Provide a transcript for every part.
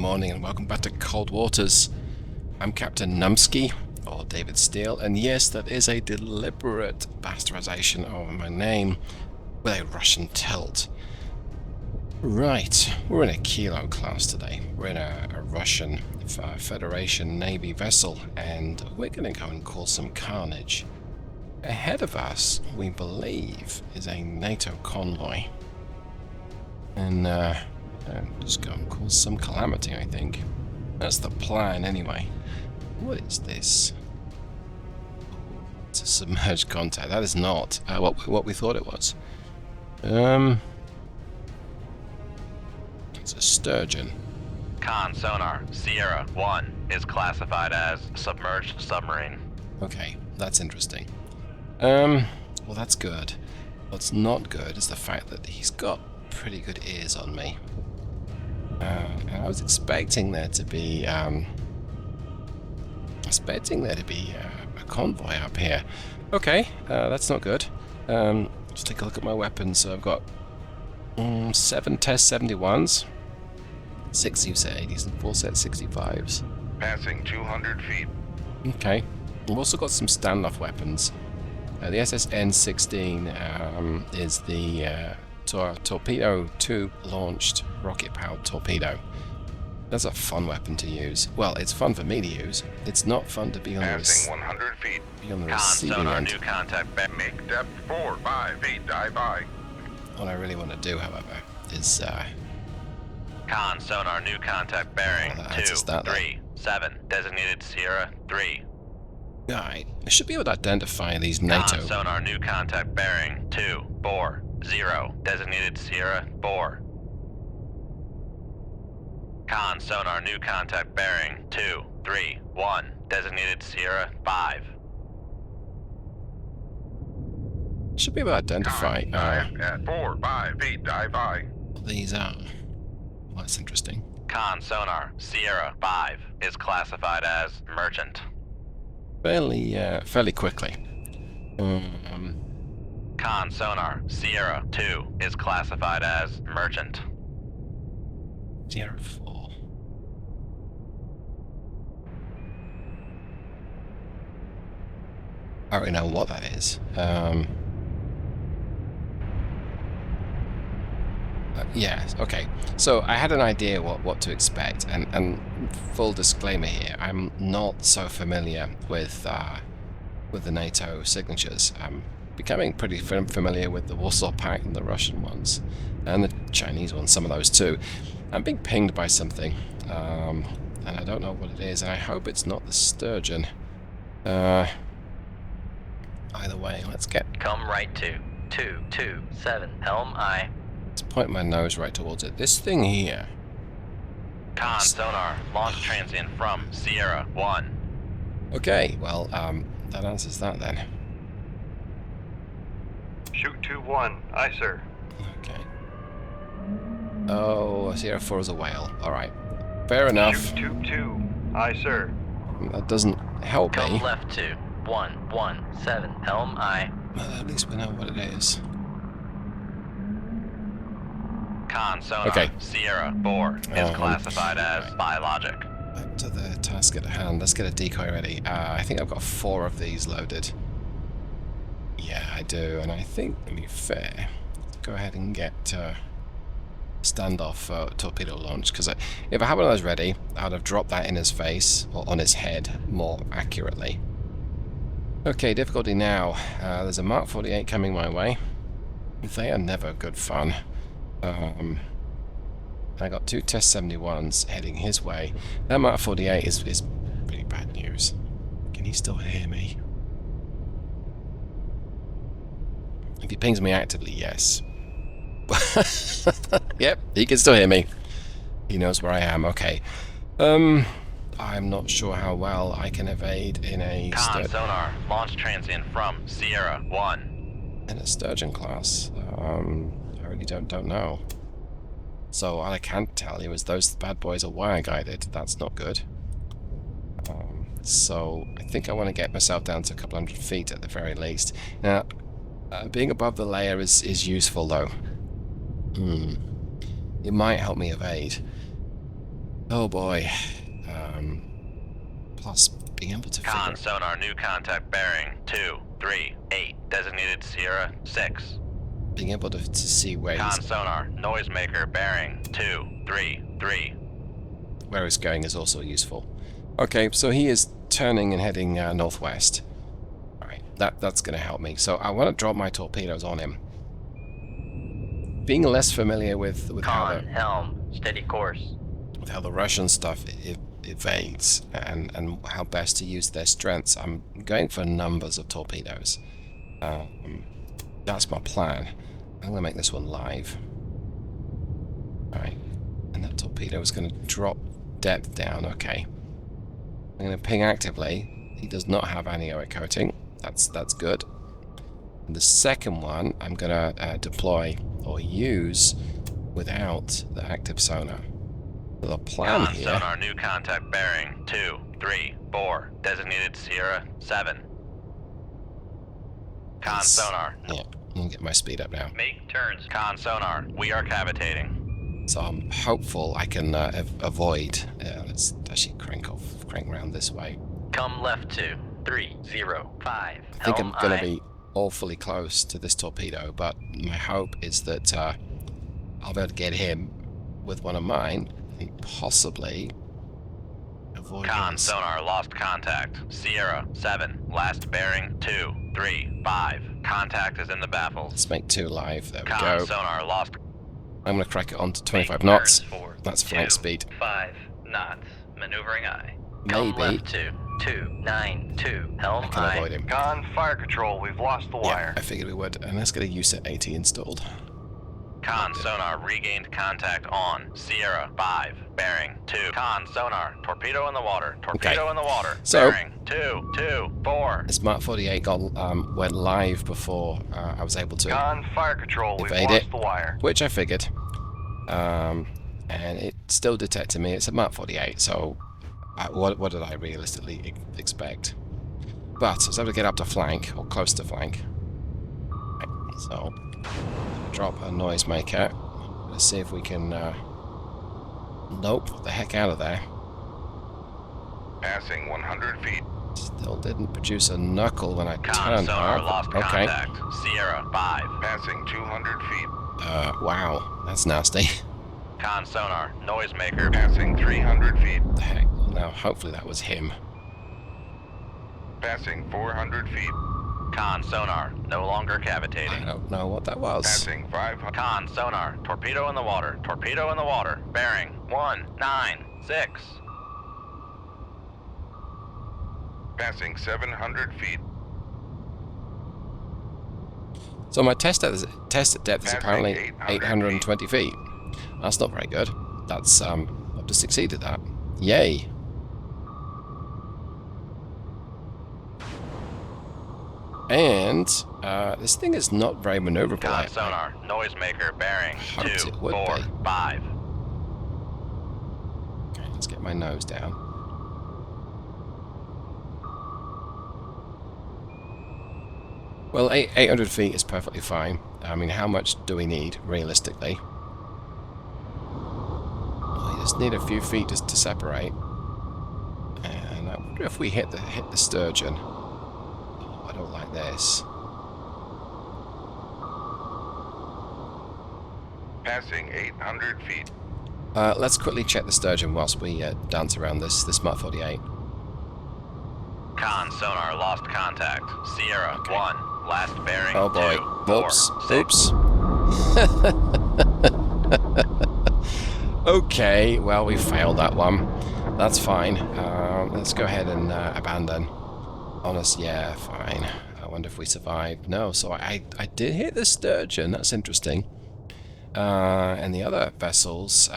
morning and welcome back to Cold Waters. I'm Captain Numsky, or David Steele, and yes, that is a deliberate bastardization of my name with a Russian tilt. Right, we're in a Kilo class today. We're in a Russian Federation Navy vessel, and we're going to go and cause some carnage. Ahead of us, we believe, is a NATO convoy. And just go and cause some calamity, I think. That's the plan, anyway. What is this? It's a submerged contact. That is not what we thought it was. It's a sturgeon. Con sonar Sierra 1 is classified as submerged submarine. Okay, that's interesting. Well, that's good. What's not good is the fact that he's got pretty good ears on me. And I was expecting there to be a convoy up here. Okay, that's not good. Let's take a look at my weapons. So I've got 7 test 71s, 6 use 80s, and 4 set 65s. Passing 200 feet. Okay. We've also got some standoff weapons. The SSN-16 is the torpedo tube launched rocket powered torpedo. That's a fun weapon to use. Well, it's fun for me to use. It's not fun to be on Passing 100 feet. Be on the Con receiving sonar end. new contact. Make depth 4, 5 feet. Dive by. What I really want to do, however, is Con sonar new contact bearing Well, that 2, answers that, 3, 7 designated Sierra 3. Alright, I should be able to identify these Con NATO. sonar new contact bearing 2, 4, 0 designated Sierra 4. Con sonar new contact bearing 2, 3, 1 designated Sierra 5. Should be able to identify Dive at 4, 5 feet. Dive by. what these are. Well, that's interesting. Con sonar Sierra 5 is classified as merchant. Fairly quickly. Con sonar Sierra 2 is classified as merchant. 04. I already know what that is. Yeah, okay. So I had an idea what to expect, and full disclaimer here, I'm not so familiar with the NATO signatures. I'm becoming pretty familiar with the Warsaw Pact and the Russian ones, and the Chinese ones, some of those too. I'm being pinged by something, and I don't know what it is, and I hope it's not the sturgeon. Either way, let's Come right to 227 Helm I. let's point my nose right towards it. This thing here. Con sonar launch transient from Sierra 1. Okay, well, that answers that then. Shoot 2-1. Aye, sir. Okay. Oh, Sierra 4 is a whale. Alright. Fair enough. Shoot 2-2. Aye, sir. That doesn't help Come me. left to 117 Helm I. Well, at least we know what it is. Con sonar Okay. Sierra 4 is classified as biologic. Back to the task at hand. Let's get a decoy ready. I think I've got 4 of these loaded. Yeah, I do. And I think, to be fair, go ahead and get standoff torpedo launch. Because if I had one of those ready, I'd have dropped that in his face, or on his head, more accurately. Okay, difficulty now. There's a Mark 48 coming my way. They are never good fun. I got 2 test 71s heading his way. That Mark 48 is pretty bad news. Can he still hear me? If he pings me actively, yes. Yep, he can still hear me. He knows where I am. Okay. I'm not sure how well I can evade in a Con sonar launch transient from Sierra 1. in a sturgeon class. I really don't know. So all I can tell you is those bad boys are wire guided. That's not good. So I think I want to get myself down to a couple hundred feet at the very least. Now, being above the layer is useful though. It might help me evade. Oh boy. Plus being able to Con figure sonar, new contact bearing 238. Designated Sierra 6. being able to see where Con sonar, noisemaker bearing 233. he's going is also useful. Okay, so he is turning and heading northwest. Alright, that's going to help me. So I want to drop my torpedoes on him. Being less familiar with Con, helm, steady course. with how the Russian stuff evades and how best to use their strengths, I'm going for numbers of torpedoes. That's my plan. I'm going to make this one live. Alright, and that torpedo is going to drop depth down. Okay. I'm going to ping actively. He does not have aneroic coating. That's good. And the second one I'm going to deploy or use without the active sonar. The plan Con here. sonar, new contact bearing 234. Designated Sierra 7. Con is- sonar, Yeah, I'll get my speed up now. Make turns. con sonar, we are cavitating. So I'm hopeful I can avoid. Let's actually crank round this way. Come left to 305. I think I'm Helm going aye. to be awfully close to this torpedo, but my hope is that I'll be able to get him with one of mine and possibly avoid Con his. sonar, lost contact. Sierra 7. Last bearing 235. Contact is in the baffles. Let's make 2 live. There we Con go. sonar, lost. I'm going to crack it on to Make 25 knots. turns for That's flank speed. 5 knots. Maneuvering aye. Come Maybe left to 292. Helm I can aye. avoid him. Con, fire control. We've lost the Yeah, wire. I figured we would. And let's get a USET 80 installed. Con sonar, regained contact on. Sierra 5. Bearing 2. Con sonar, torpedo in the water. Torpedo Okay. in the water. So- bearing 224. The Smart 48 went live before I was able to Con, fire control. We've evade lost it. the wire. which I figured. And it still detected me. It's a Mark 48, so what did I realistically expect? But I was able to get up to flank, or close to flank. Right, so, drop a noisemaker. Let's see if we can nope the heck out of there. Passing 100 feet. Still didn't produce a knuckle when I Con turned sonar, her. lost Okay. contact. Sierra 5. Passing 200 feet. Wow, that's nasty. Con sonar, noisemaker. Passing 300 feet. The heck? Now, hopefully that was him. Passing 400 feet. Con sonar, no longer I cavitating. don't know what that was. Passing 500. Con sonar, torpedo in the water. Torpedo in the water. Bearing 196. Passing 700 feet. So my test at depth is Passing apparently 800 820 feet. That's not very good. That's I've just succeeded that. Yay! And this thing is not very maneuverable. Con sonar, noisemaker. Bearing Hoped it would be. 245. Okay, let's get my nose down. Well, 800 feet is perfectly fine. I mean, how much do we need, realistically? We just need a few feet just to separate. And I wonder if we hit the sturgeon. Oh, I don't like this. Passing 800 feet. Let's quickly check the sturgeon whilst we dance around this Mark 48. Con sonar, lost contact. Sierra Okay. 1. Last bearing. Oh boy. 2, 4, 6. Oops. Okay, well, we failed that one. That's fine. Let's go ahead and abandon. Honest, yeah, fine. I wonder if we survived. No, so I did hit the sturgeon. That's interesting. And the other vessels...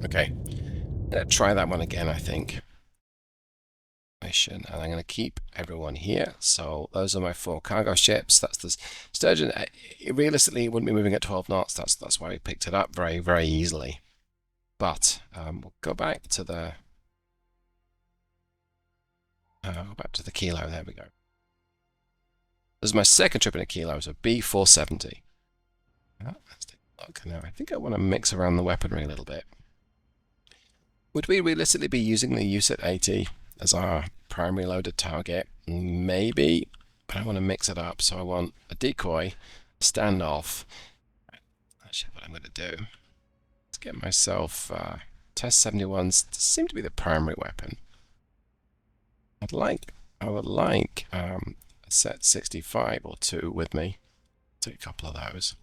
okay. Let's try that one again, I think. Mission, and I'm going to keep everyone here. So those are my 4 cargo ships. That's the sturgeon. Realistically, it wouldn't be moving at 12 knots. That's why we picked it up very, very easily. But we'll go back to the kilo. There we go. This is my second trip in a kilo, so B470. Let's take a look now. I think I want to mix around the weaponry a little bit. Would we realistically be using the USET 80 as our primary loaded target? Maybe, but I want to mix it up. So I want a decoy, standoff. Actually, what I'm going to do is get myself Test 71s to seem to be the primary weapon. I would like a set 65 or 2 with me. Take a couple of those.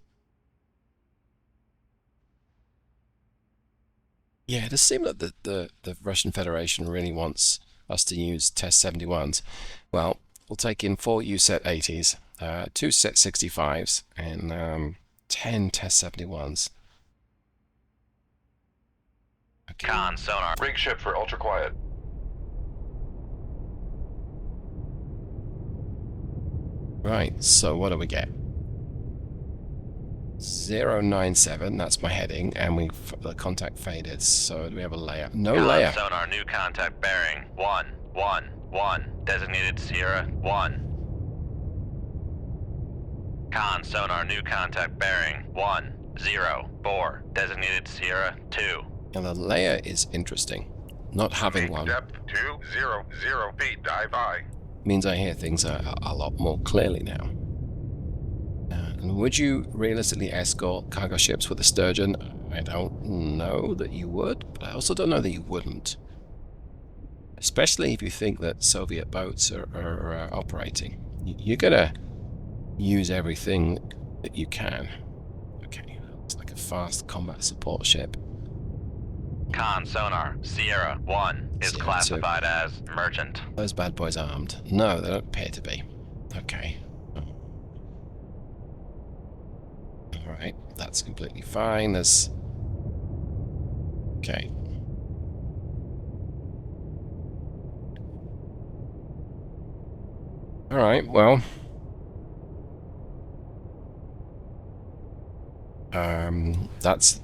Yeah, it does seem that the Russian Federation really wants us to use Test 71s. Well, we'll take in 4 USET 80s, 2 Set 65s, and 10 Test 71s. Okay. Con, sonar. Rig ship for ultra quiet. Right, so what do we get? 097, that's my heading, and the contact faded, so do we have a layer? No Con, layer. sonar, new contact bearing. 111. Designated Sierra 1. Con, sonar, new contact bearing. 104. Designated Sierra 2. And the layer is interesting. Not having one Depth 200 feet. Dive high. means I hear things a lot more clearly now. And would you realistically escort cargo ships with a Sturgeon? I don't know that you would, but I also don't know that you wouldn't. Especially if you think that Soviet boats are operating. You're gonna use everything that you can. Okay, it's like a fast combat support ship. Con, sonar, Sierra 1 is Sierra classified as merchant. Those bad boys armed? No, they don't appear to be. Okay. Alright, that's completely fine. There's... Okay. Alright, well...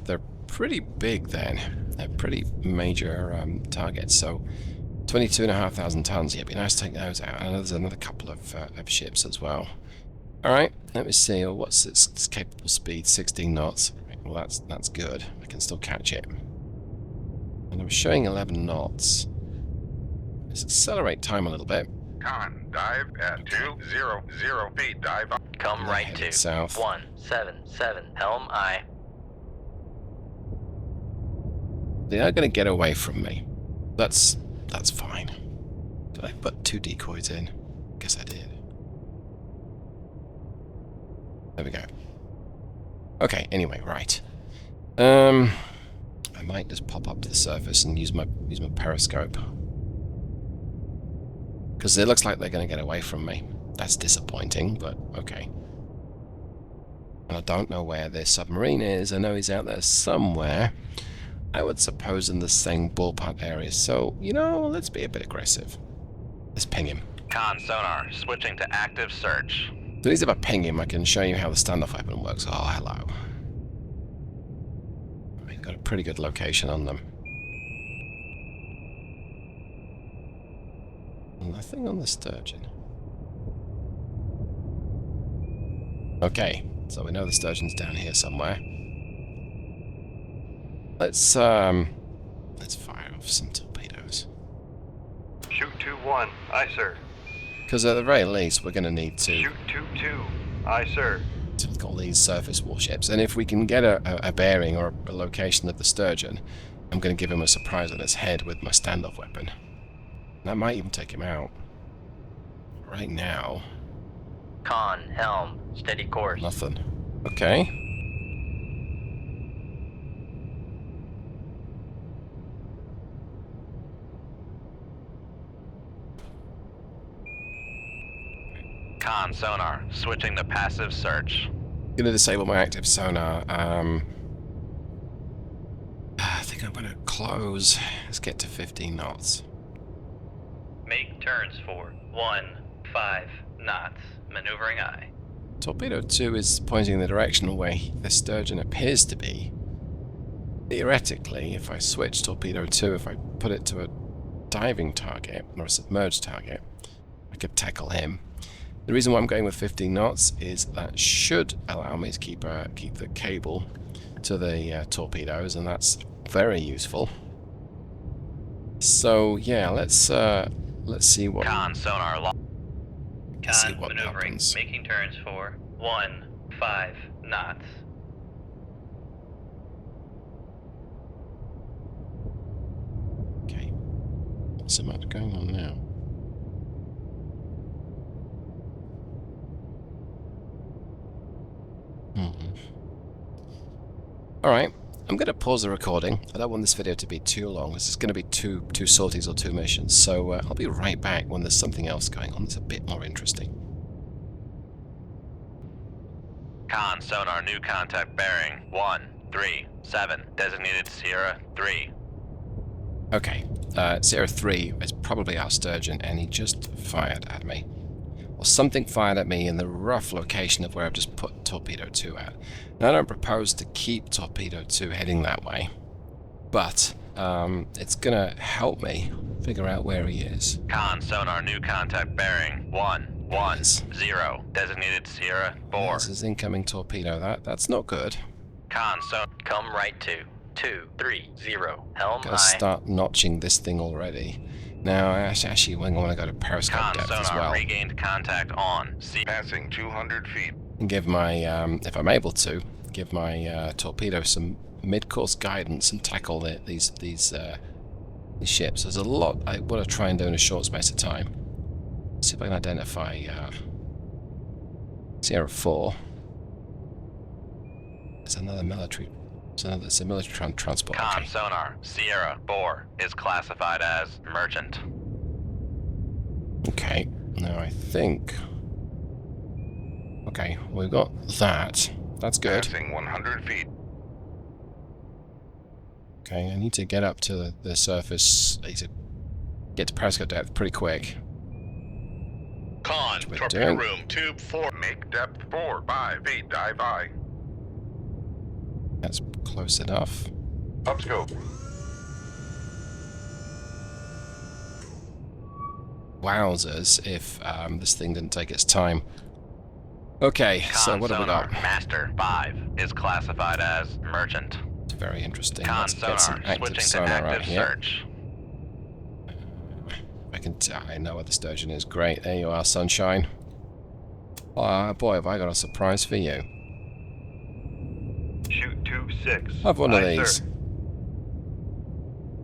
They're pretty big then. They're pretty major targets, so 22,500 tons. Yeah, it'd be nice to take those out. I know there's another couple of ships as well. Alright, let me see. What's its capable speed? 16 knots. Well, that's good. I can still catch it. And I'm showing 11 knots. Let's accelerate time a little bit. Con, dive at 200 feet. Dive up. Come right Headed to south. 177. Helm aye. They are going to get away from me. That's fine. Did I put 2 decoys in? Guess I did. There we go. Okay, anyway, right. I might just pop up to the surface and use my periscope. Because it looks like they're going to get away from me. That's disappointing, but okay. And I don't know where this submarine is. I know he's out there somewhere. I would suppose in the same ballpark area. So, you know, let's be a bit aggressive. Let's ping him. Con, sonar, switching to active search. At least if I ping him, I can show you how the standoff weapon works. Oh, hello. We've got a pretty good location on them. Nothing on the Sturgeon. Okay, so we know the Sturgeon's down here somewhere. Let's fire off some torpedoes. Shoot 2-1. Aye, sir. Because at the very least, we're going to need to Shoot 2-2. Aye, sir. look at all these surface warships. And if we can get a bearing or a location of the Sturgeon, I'm going to give him a surprise on his head with my standoff weapon. And that might even take him out. Right now, Con, helm, steady course. nothing. Okay. Con, sonar, switching to passive search. Going to disable my active sonar. I think I'm going to close. Let's get to 15 knots. Make turns for 15 knots. Maneuvering aye. Torpedo 2 is pointing in the direction where the Sturgeon appears to be. Theoretically, if I switch Torpedo 2, if I put it to a diving target, or a submerged target, I could tackle him. The reason why I'm going with 15 knots is that should allow me to keep the cable to the torpedoes, and that's very useful. So yeah, let's see what Con sonar lost. let's see Con what maneuvering, happens. making turns for 15 knots. Okay, what's so much going on now? All right, I'm going to pause the recording. I don't want this video to be too long. This is going to be two sorties or two missions, so I'll be right back when there's something else going on that's a bit more interesting. Con sonar, new contact bearing 137. Designated Sierra 3. Okay, Sierra 3 is probably our Sturgeon, and he just fired at me. Or something fired at me in the rough location of where I've just put Torpedo 2 at. Now, I don't propose to keep Torpedo 2 heading that way, but it's going to help me figure out where he is. Con sonar, new contact bearing 110. Designated Sierra 4. This is incoming torpedo. That's not good. Con sonar. Come right to 230. Helm Gotta I. start notching this thing already. Now, actually, I want to go to periscope Con depth as sonar, well. regained contact on. Passing 200 feet. And give my, if I'm able to, give my torpedo some mid-course guidance and tackle these ships. There's a lot I want to try and do in a short space of time. See if I can identify Sierra 4. It's another military. It's a military transport. Con Okay. sonar, Sierra 4 is classified as merchant. Okay. Now I think. Okay, we've got that. That's good. Passing 100 feet. Okay, I need to get up to the surface. I need to get to periscope depth pretty quick. Con, We're torpedo doing. room, tube 4. Make depth 4-5 feet. Dive I. That's close enough. Upscope. Wowzers, if this thing didn't take its time. Okay, so Con what have we sonar, got? Master 5 is classified as merchant. It's very interesting. Con Let's get some sonar, active switching to sonar right active here. search. I know where the Sturgeon is. Great, there you are, sunshine. Boy, have I got a surprise for you. Shoot tube 6. Have one of Aye, these. sir.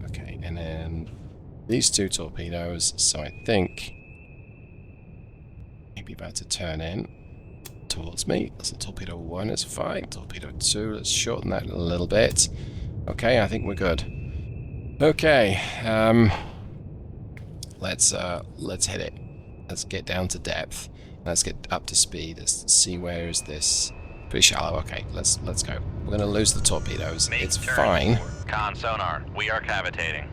Okay, and then these two torpedoes, so I think maybe about to turn in towards me. So torpedo 1 is fine. Torpedo 2, let's shorten that a little bit. Okay, I think we're good. Okay, let's hit it. Let's get down to depth. Let's get up to speed. Let's see where is this. Pretty shallow. Okay, let's go. We're gonna lose the torpedoes. Make It's turns fine. for Con sonar, we are cavitating.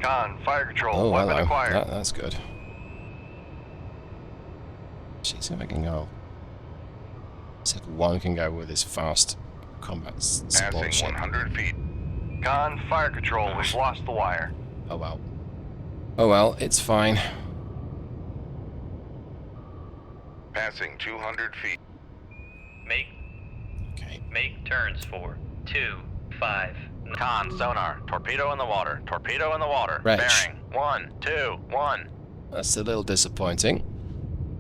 Con, fire control. Oh, Weapon hello. acquired. That's good. See if I can go. See if one can go with his fast combat support Passing ship. 100 feet. Con, fire control. We've lost the wire. Oh well. Oh well, it's fine. Passing 200 feet. Okay. make turns for 25 knots. Con sonar, torpedo in the water. Torpedo in the water. Reg. Bearing 121. That's a little disappointing.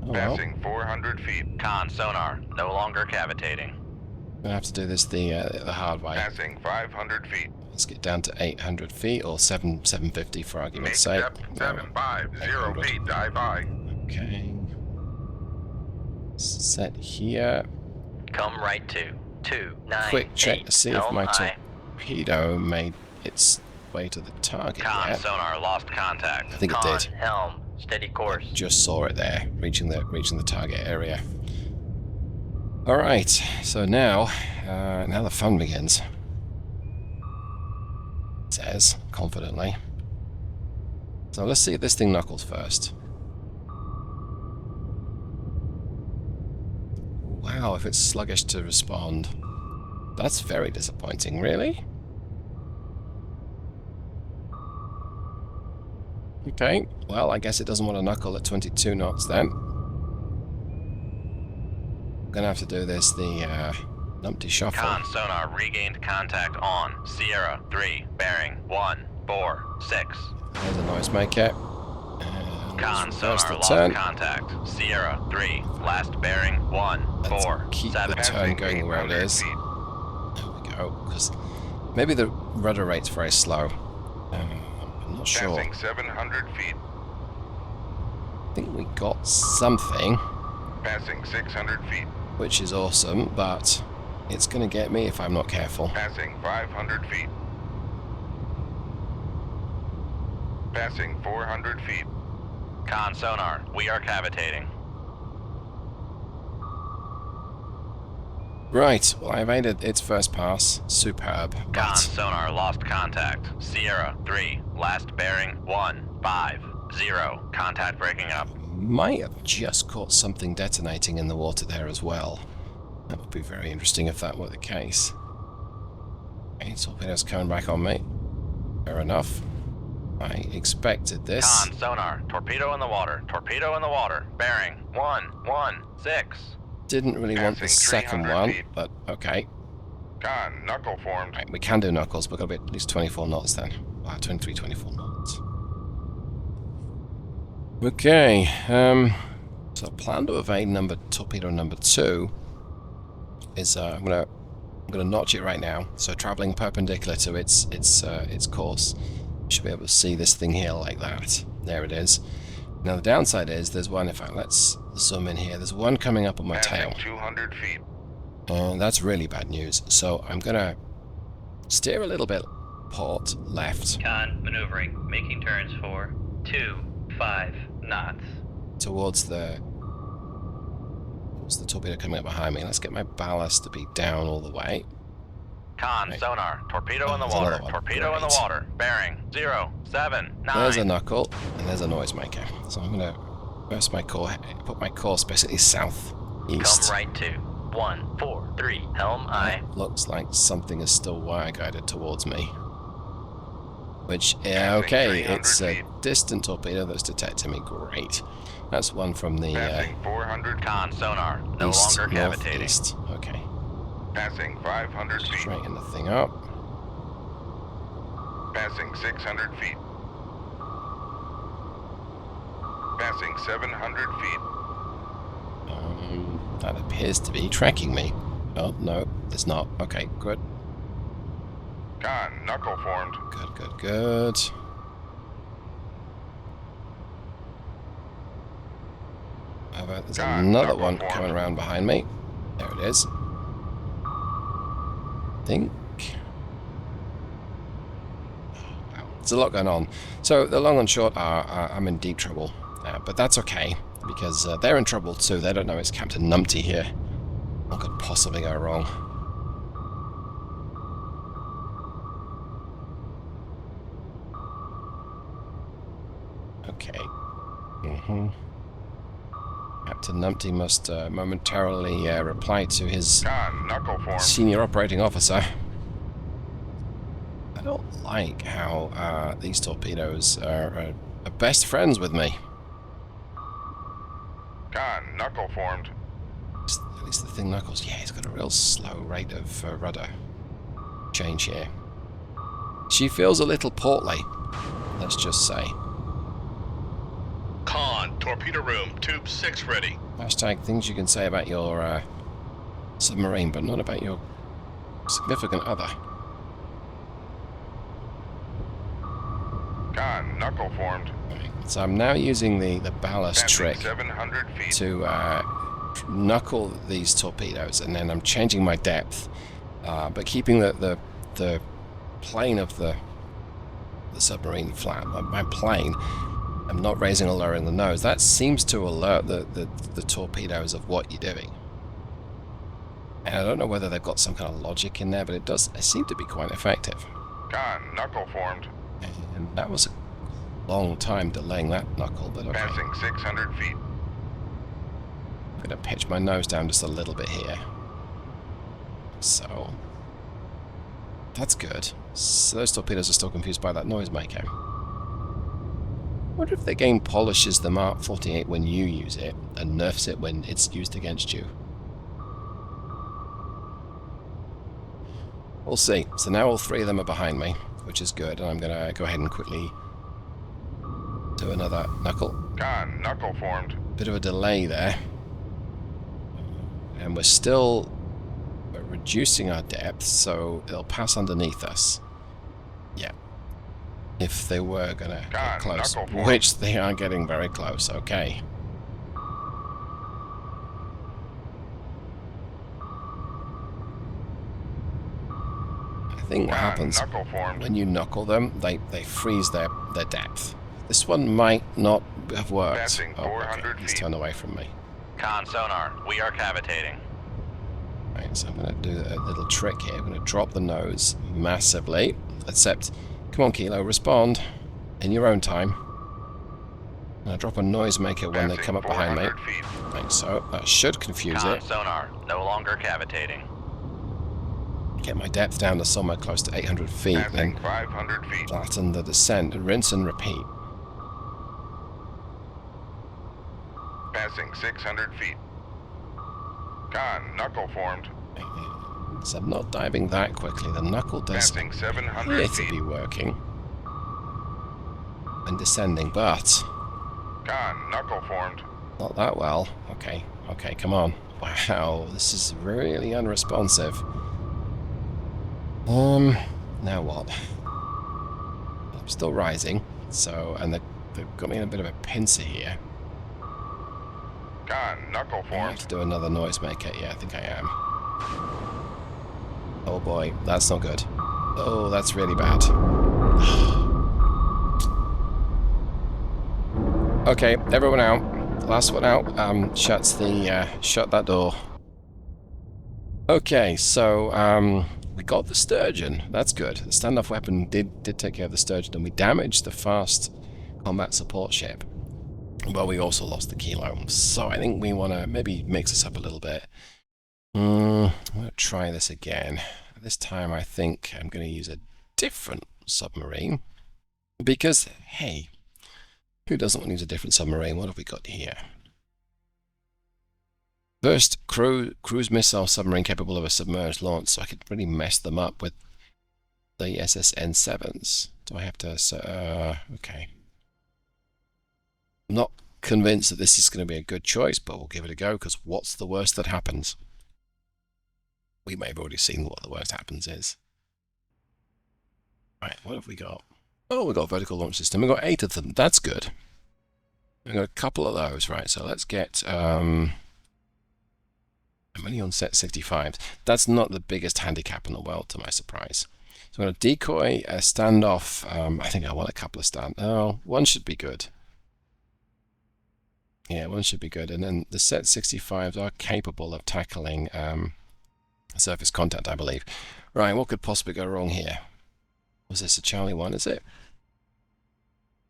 Oh well. Passing 400 feet. Con sonar, no longer cavitating. Gonna have to do this the hard way. Passing 500 feet. Let's get down to 800 feet or 750 for Make argument's sake. depth No. 750 800. feet. Dive I. Okay. Set here. Come right to 298. Quick check to see if Helm my aye. torpedo made its way to the target Con yet. sonar, lost contact. I think it Con, did. helm, steady course. Just saw it there, reaching the target area. All right, so now the fun begins. It says confidently. So let's see if this thing knuckles first. Wow, if it's sluggish to respond, that's very disappointing. Really? Okay, well, I guess it doesn't want to knuckle at 22 knots then. Gonna have to do this the numpty shuffle. Con sonar, regained contact on. Sierra 3, bearing 1 4, 6. There's a noisemaker. Con Reverse sonar the lost turn. contact. Sierra 3, last bearing 1, Let's 4, keep the 7. turn Passing going where it 800 is. feet. There we go. Because maybe the rudder rate's very slow. I'm not sure. Passing 700 feet. I think we got something, Passing 600 feet. which is awesome, but it's going to get me if I'm not careful. Passing 500 feet. Passing 400 feet. Con sonar, we are cavitating. Right, well, I evaded its first pass. Superb, Con but sonar lost contact. Sierra 3, last bearing 1, 5, 0. Contact breaking up. might have just caught something detonating in the water there as well. That would be very interesting if that were the case. Okay, torpedoes coming back on me. Fair enough. I expected this. Con sonar, torpedo in the water. Torpedo in the water. Bearing 1, 1, 6. Didn't really want the Passing second 300 one, feet. but okay. Con, knuckle formed. Right, we can do knuckles, but got to be at least 24 knots then. 23, 24 knots. Okay, so I plan to evade torpedo number 2 is I'm gonna notch it right now. So traveling perpendicular to its course, you should be able to see this thing here like that. There it is. Now the downside is there's one. In fact, let's zoom in here. There's one coming up on my tail. Passing 200 feet. That's really bad news. So I'm gonna steer a little bit port left Con maneuvering, making turns for 2-5 knots. towards the torpedo coming up behind me. Let's get my ballast to be down all the way. Con Right. sonar, torpedo in the There's water. another one. Torpedo in the Great. water. Bearing 0, 7, 9. There's a knuckle and there's a noisemaker. So I'm gonna reverse my course, put my course basically south east. Come right to 143 helm aye. Looks like something is still wire guided towards me. Which, Passing okay, 300 it's a feet. distant torpedo that's detecting me. Great. That's one from the Passing 400. Con sonar, no east, longer cavitating. northeast. Okay, Passing 500 feet. straighten the thing up. Passing 600 feet. Passing 700 feet. That appears to be tracking me. Oh, no, it's not. Okay, good, Con, knuckle formed. good, good, good. How about there's God, another knuckle one formed. coming around behind me. There it is. Think. Wow, there's a lot going on. So the long and short are I'm in deep trouble, but that's okay because they're in trouble too. They don't know it's Captain Numpty here. What could possibly go wrong? Okay. Captain Numpty must momentarily reply to his Con, knuckle formed. senior operating officer. I don't like how these torpedoes are best friends with me. Con, knuckle formed. At least the thing knuckles. Yeah, he's got a real slow rate of rudder change here. She feels a little portly, let's just say. Con, torpedo room, tube 6 ready. Hashtag things you can say about your submarine, but not about your significant other. Con, knuckle formed. Right, so I'm now using the ballast Passing trick 700 feet. to knuckle these torpedoes, and then I'm changing my depth, but keeping the plane of the submarine flat. My plane, I'm not raising or lowering the nose. That seems to alert the torpedoes of what you're doing. And I don't know whether they've got some kind of logic in there, but it seem to be quite effective. Con, knuckle formed. And that was a long time delaying that knuckle, but okay. Passing 600 feet. I'm going to pitch my nose down just a little bit here. So that's good. So those torpedoes are still confused by that noisemaker. I wonder if the game polishes the Mark 48 when you use it and nerfs it when it's used against you. We'll see. So now all three of them are behind me. which is good. And I'm going to go ahead and quickly do another knuckle. Con, knuckle formed. Bit of a delay there. And we're still reducing our depth, so it'll pass underneath us. Yeah. If they were going to get close, which they are getting very close. Okay. I think what happens when you knuckle them, they freeze their depth. This one might not have worked. Passing 400 He's feet. turned away from me. Con sonar, we are cavitating. Right, so I'm going to do a little trick here. I'm going to drop the nose massively. Except, come on, Kilo, respond in your own time. I'm going to drop a noisemaker when they come up behind me. Like so. That should confuse Con it. sonar, no longer cavitating. Get my depth down to somewhere close to 800 feet. Passing Then 500 feet. flatten the descent. Rinse and repeat. Passing 600 feet. Con, knuckle formed. So I'm not diving that quickly. The knuckle does Passing appear 700 to feet. be working. And descending, but Con, knuckle formed. not that well. Okay, okay, come on. Wow, this is really unresponsive. Now what? I'm still rising, so, and they've got me in a bit of a pincer here. Con, knuckle I have formed. to do another noisemaker. Yeah, I think I am. Oh boy, that's not good. Oh, that's really bad. Okay, everyone out. Last one out. Shut that door. Okay, so we got the sturgeon. That's good. The standoff weapon did take care of the sturgeon, and we damaged the fast combat support ship. But we also lost the Kilo. So I think we want to maybe mix this up a little bit. I'm going to try this again. This time I think I'm going to use a different submarine. Because, hey, who doesn't want to use a different submarine? What have we got here? First, cruise missile submarine capable of a submerged launch, so I could really mess them up with the SSN-7s. Do I have to... okay. I'm not convinced that this is going to be a good choice, but we'll give it a go, because what's the worst that happens? We may have already seen what the worst happens is. Right, what have we got? Oh, we've got a vertical launch system. We've got 8 of them. That's good. We've got a couple of those, right, so let's get... I'm only on set 65. That's not the biggest handicap in the world, to my surprise. So I'm going to decoy a standoff. I think I want a couple of Oh, one should be good. Yeah, one should be good. And then the set 65s are capable of tackling surface contact, I believe. Right, what could possibly go wrong here? Was this a Charlie 1, is it?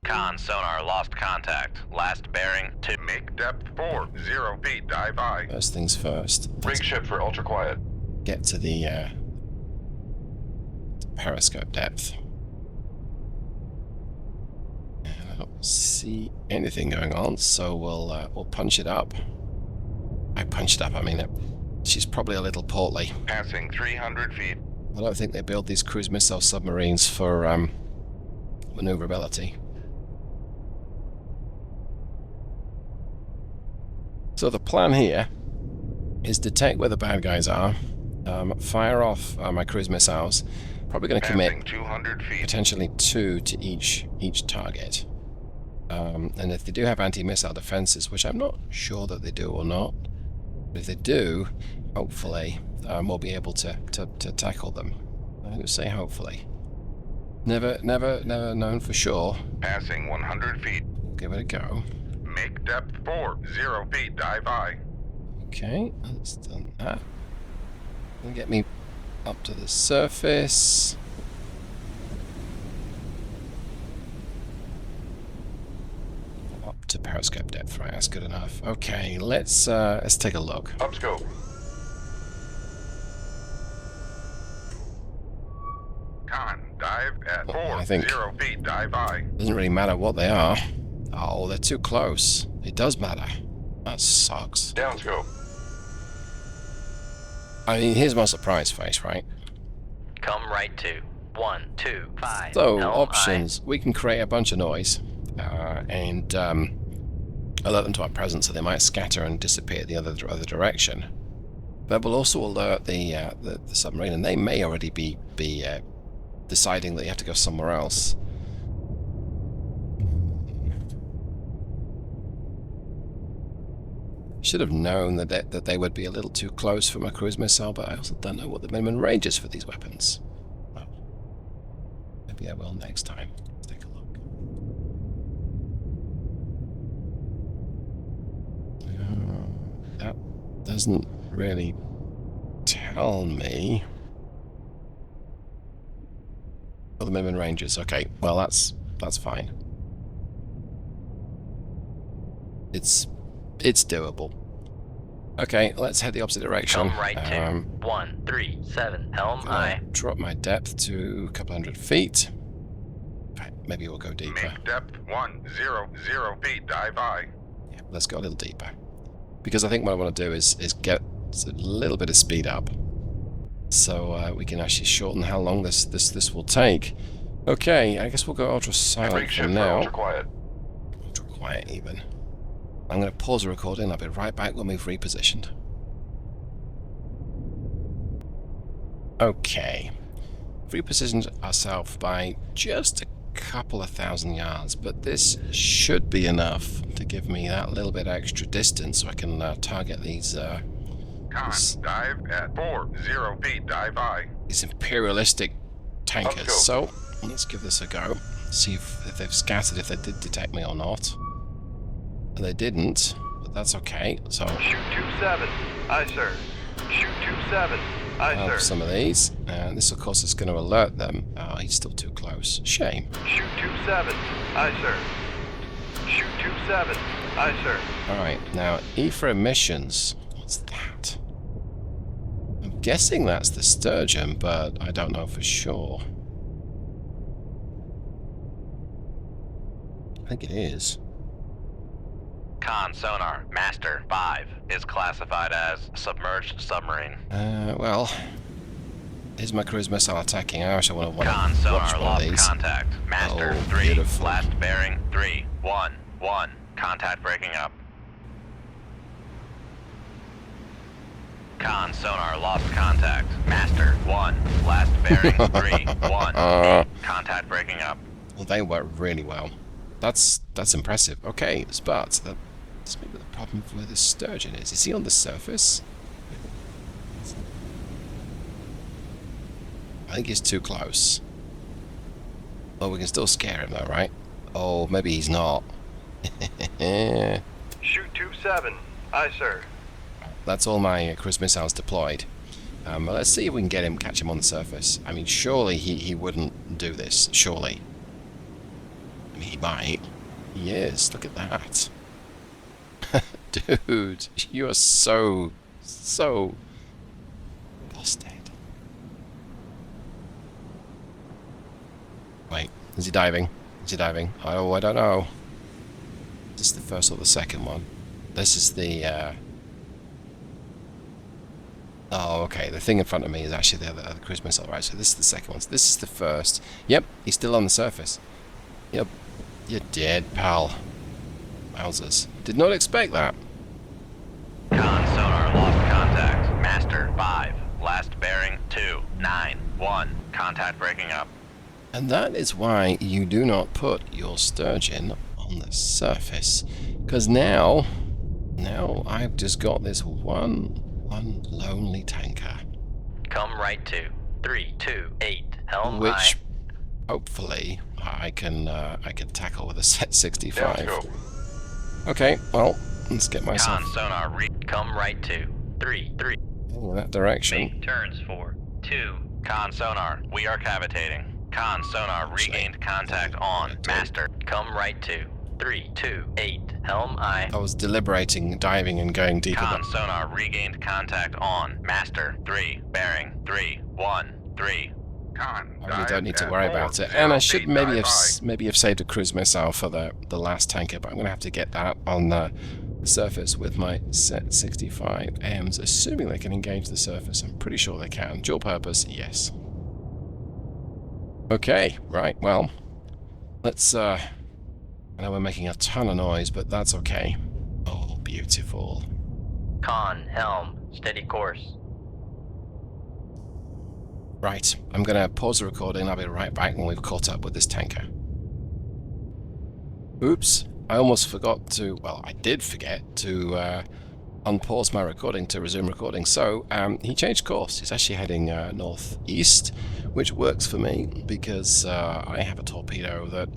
Con sonar lost contact. Last bearing 2. Make depth 40 feet. Dive by. First things first. Rig ship for ultra quiet. Get to the periscope depth. And I don't see anything going on, so we'll punch it up. I punched up. I mean, she's probably a little portly. Passing 300 feet. I don't think they build these cruise missile submarines for maneuverability. So the plan here is detect where the bad guys are, fire off my cruise missiles. Probably going to commit 200 feet. potentially 2 to each target. And if they do have anti-missile defenses, which I'm not sure that they do or not, but if they do, hopefully we'll be able to tackle them. I'm going to say hopefully. Never known for sure. Passing 100 feet. We'll give it a go. Make depth 40 feet. Dive by. Okay, that's done that. Gonna get me up to the surface. Up to periscope depth, right? That's good enough. Okay, let's take a look. Up scope. Con, dive at Well, I think- 40 feet. Dive by. Doesn't really matter what they are. Oh, they're too close. It does matter. That sucks. Down scope. I mean, here's my surprise face, right? Come right to. 125. So, Helm options. We can create a bunch of noise and alert them to our presence, so they might scatter and disappear the other direction. That will also alert the submarine, and they may already be deciding that you have to go somewhere else. Should have known that they would be a little too close for my cruise missile, but I also don't know what the minimum range is for these weapons. Well, maybe I will next time. Let's take a look. That doesn't really tell me. Oh, the minimum ranges. Okay, well that's fine. It's doable. Okay, let's head the opposite direction. Come right to 137. Helm aye. Drop my depth to a couple hundred feet. Okay, maybe we'll go deeper. Make depth 100 feet. Dive aye. Yeah, let's go a little deeper. Because I think what I want to do is get a little bit of speed up, so we can actually shorten how long this will take. Okay, I guess we'll go ultra silent for now. Ultra quiet. Ultra quiet even. I'm going to pause the recording. I'll be right back when we've repositioned. Okay. We've repositioned ourselves by just a couple of thousand yards, but this should be enough to give me that little bit extra distance so I can target these Dive at 40 feet. Dive aye. these imperialistic tankers. Let's go. So let's give this a go. See if they've scattered, if they did detect me or not. And they didn't, but that's okay. So Shoot 27. Aye, sir. Shoot 27. Aye, I'll have sir. some of these, and this of course is going to alert them. Oh, he's still too close. Shame. Shoot 27. Aye, sir. Shoot 27. Aye, sir. Alright, now E for emissions. What's that? I'm guessing that's the sturgeon, but I don't know for sure. I think it is. Con sonar, Master 5, is classified as submerged submarine. Well, here's my cruise missile attacking. I actually want to Con watch sonar one of lost these. contact. Master Oh, 3, beautiful. last bearing 3, 1, 1. Contact breaking up. Con sonar lost contact. Master 1, last bearing 3, 1, 8. Contact breaking up. Well, they work really well. That's impressive. Okay, but that's maybe the problem for where the sturgeon is. Is he on the surface? I think he's too close. Well, we can still scare him though, right? Oh, maybe he's not. Shoot 27. Aye, sir. That's all my cruise missiles deployed. But let's see if we can catch him on the surface. I mean, surely he wouldn't do this. Surely. I mean, he might. He is. Look at that. Dude, you are so busted. Wait, is he diving? Is he diving? Oh, I don't know. Is this the first or the second one? This is the... Oh, okay. The thing in front of me is actually the other cruise missile, right? So this is the second one. So this is the first. Yep, he's still on the surface. Yep, you're dead, pal. Wowzers. Did not expect that. Con sonar lost contact. Master 5, last bearing 2, 9, 1. Contact breaking up. And that is why you do not put your sturgeon on the surface. Because now I've just got this one lonely tanker. Come right to 328. Helm Which aye. hopefully I can tackle with a set 65. Let's go. Okay, well, let's get myself Con sonar Come right to 33. in that direction. Make turns for 2. Con sonar, we are cavitating. Con sonar regained contact on. Master. Come right to 328. Helm aye. I was deliberating diving and going deeper. Con sonar regained contact on. Master 3, bearing 3, 1, 3. Con. I really don't need to worry about it. And I should maybe have saved a cruise missile for the last tanker, but I'm going to have to get that on the surface with my set 65 AMs, assuming they can engage the surface. I'm pretty sure they can. Dual purpose, yes. Okay, right, well, let's, I know we're making a ton of noise, but that's okay. Oh, beautiful. Con, helm, steady course. Right, I'm going to pause the recording. I'll be right back when we've caught up with this tanker. Oops, I almost forgot to, well, I did forget to unpause my recording to resume recording. So he changed course. He's actually heading northeast, which works for me because I have a torpedo that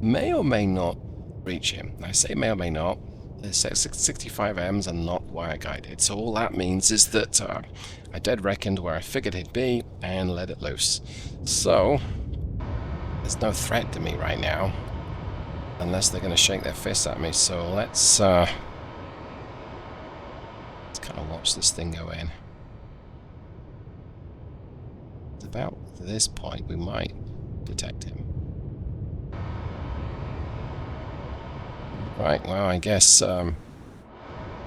may or may not reach him. I say may or may not. The 65Ms are not wire guided, so all that means is that I dead reckoned where I figured he'd be and let it loose. So there's no threat to me right now, unless they're going to shake their fists at me. So let's kind of watch this thing go in. At about this point, we might detect him. Right, well, I guess, I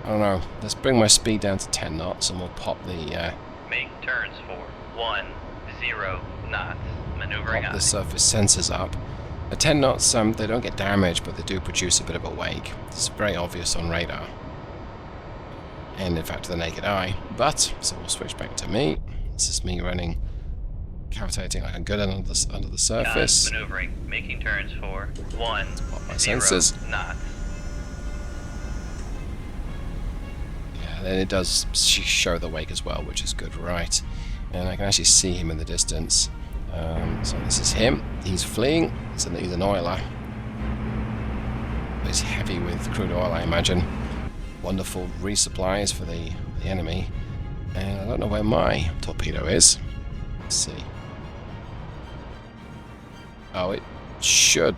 don't know. Let's bring my speed down to 10 knots and we'll pop the, Make turns for 10 knots. Maneuvering pop aye. the surface sensors up. At 10 knots, they don't get damaged, but they do produce a bit of a wake. It's very obvious on radar. And in fact, to the naked eye. But, so we'll switch back to me. This is me running, cavitating like a good under the surface. Con, maneuvering. Making turns for Pop my 10 sensors. knots. Yeah, then it does show the wake as well, which is good, right? And I can actually see him in the distance. So this is him. He's fleeing. He's an oiler. He's heavy with crude oil, I imagine. Wonderful resupplies for the enemy. And I don't know where my torpedo is. Let's see. Oh, it should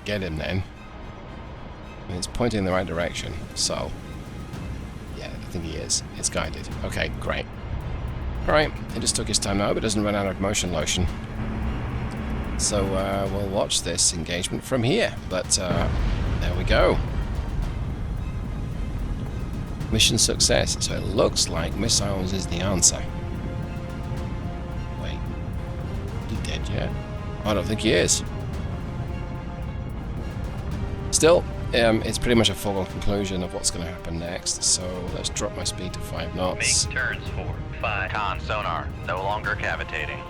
get him then. And it's pointing in the right direction, so yeah, I think he is. It's guided. Okay, great. Alright, it just took his time now, but it doesn't run out of motion lotion. So we'll watch this engagement from here, but there we go. Mission success. So it looks like missiles is the answer. Wait, he dead yet? I don't think he is. Still, it's pretty much a foregone conclusion of what's going to happen next, so let's drop my speed to 5 knots. Make turns for 5. Con, sonar, no longer cavitating.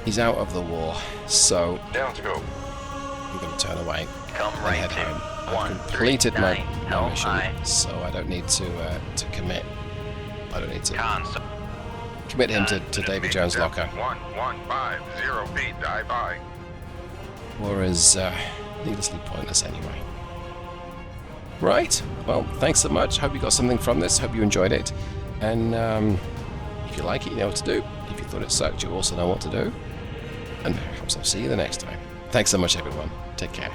He's out of the war, so Down to go. I'm going to turn away Come and right head to home. I've completed my 139, my helm mission, aye. so I don't need to commit. I don't need to Con, commit him to David Jones' locker. 1150 feet, dive by. War is needlessly pointless anyway. Right, well, thanks so much. Hope you got something from this. Hope you enjoyed it. And if you like it, you know what to do. If you thought it sucked, you also know what to do. And perhaps I'll see you the next time. Thanks so much, everyone. Take care.